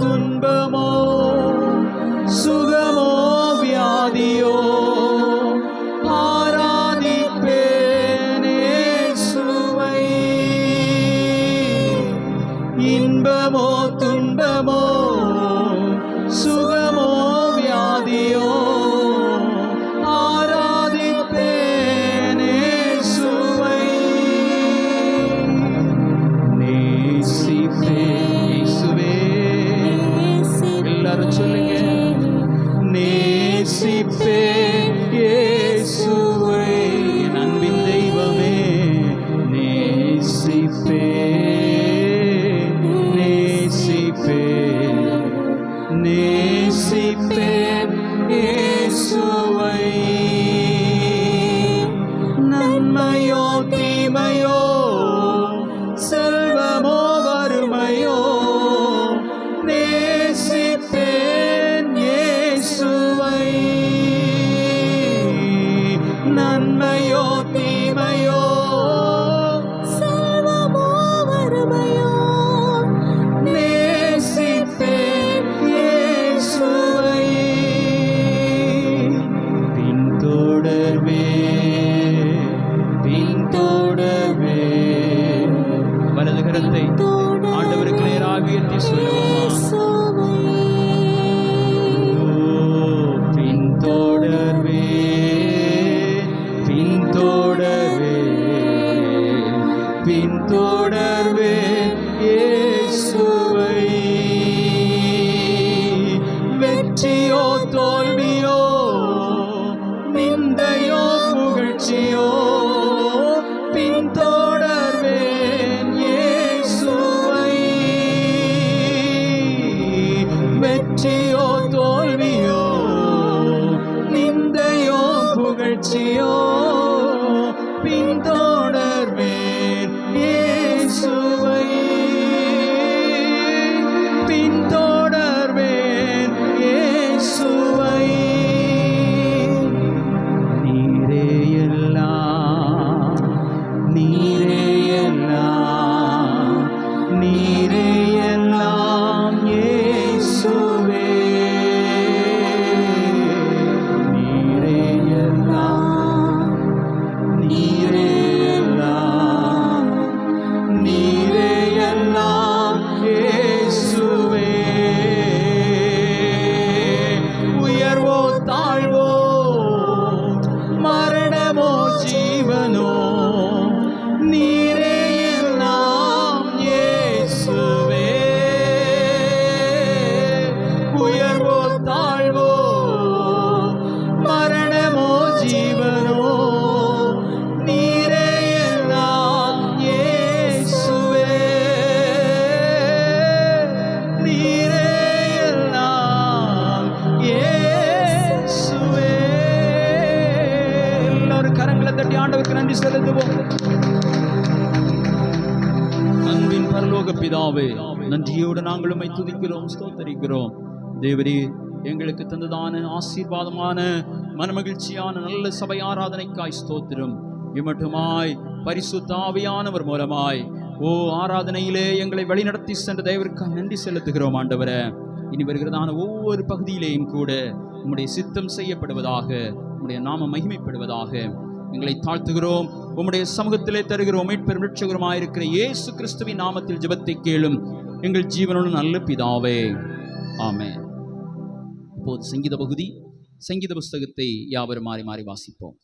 துன்பமோ சுகமோ வியாதியோ ஆராதிப்பேனே சுவை. இன்பமோ துன்பமோ சுகமோ வியாதியோ ஆராதிப்பேனே சுவை. நேசிப்பேன் இயேசுவே. எல்லாரும் சொல்லுங்க, நேசிப்பேன் இயேசுவை, என் அன்பின் தெய்வமே. நேசிப்பேன் நேசிப்பேன் நேசிப்பேன் இயேசுவை. நன்மையோ தீமையோ செல்வமோ வறுமையோ நேசிப்பேன் இயேசுவை. நன்மையோ தீமையோ செல்வமோ வறுமையோ நேசிப்பேன் இயேசுவை. பின்தொடர்வே பின்தொடர்வே. வலது கரத்தை ஆண்டவருக்கு நேராக உயர்த்தி சொல்லுவோமா? பின்தொடர்வே பின்தொடர்வே பின்தொடர்வே இயேசுவை. வெற்றியோ தோல்வியோ நிந்தையோ புகழ்ச்சியோ பின்தொடர்வேன் இயேசுவை. வெற்றியோ தோல்வியோ நிந்தையோ புகழ்ச்சியோ பின்தொடர்வேன் இயேசுவை. பின்தொடர்வேன் இயேசுவை. நீரே எல்லாம் நீரே எல்லாம் நீரே எல்லாம் இயேசுவே. நீரே எல்லாம் நீரே எல்லாம் நீரே எல்லாம் இயேசுவே. உயர்வோ தாழ்வோ மரணமோ ஜீவனோ நீரே எல்லாம் இயேசுவே. உயர்வோ தாழ்வோ மரணமோ ஜீவனோ நீரே எல்லாம் இயேசுவே. நீரே எல்லாம் இயேசுவே. எல்லாரும் கரங்களை தட்டி ஆண்டவருக்கு நன்றி செலுத்துவோம். அன்பின் பரலோக பிதாவே, நன்றியோடு நாங்கள் உம்மை துதிக்கிறோம், ஸ்தோத்தரிக்கிறோம். தேவரே, எங்களுக்கு தந்ததான ஆசீர்வாதமான மனமகிழ்ச்சியான நல்ல சபை ஆராதனைக்காய் ஸ்தோத்திரம். இம்மட்டுமாய் பரிசுத்த ஆவியானவர் மூலமாய் ஆராதனையிலே எங்களை வழிநடத்தி சென்ற தேவருக்காய் நன்றி செலுத்துகிறோம். ஆண்டவரே, இனி வருகிறதான ஒவ்வொரு பகுதியிலேயும் கூட உம்முடைய சித்தம் செய்யப்படுவதாக, உம்முடைய நாம மகிமைப்படுவதாக எங்களை தாழ்த்துகிறோம். உம்முடைய சமூகத்திலே தருகிறோம். மீட்பெரும் இரட்சகருமாயிருக்கிற இயேசு கிறிஸ்துவின் நாமத்தில் ஜெபத்தை கேளும் எங்கள் ஜீவனுள்ள நல்ல பிதாவே, ஆமென். இப்போது சங்கீத பகுதி, சங்கீத புஸ்தகத்தை யாவரும் மாறி மாறி வாசிப்போம்.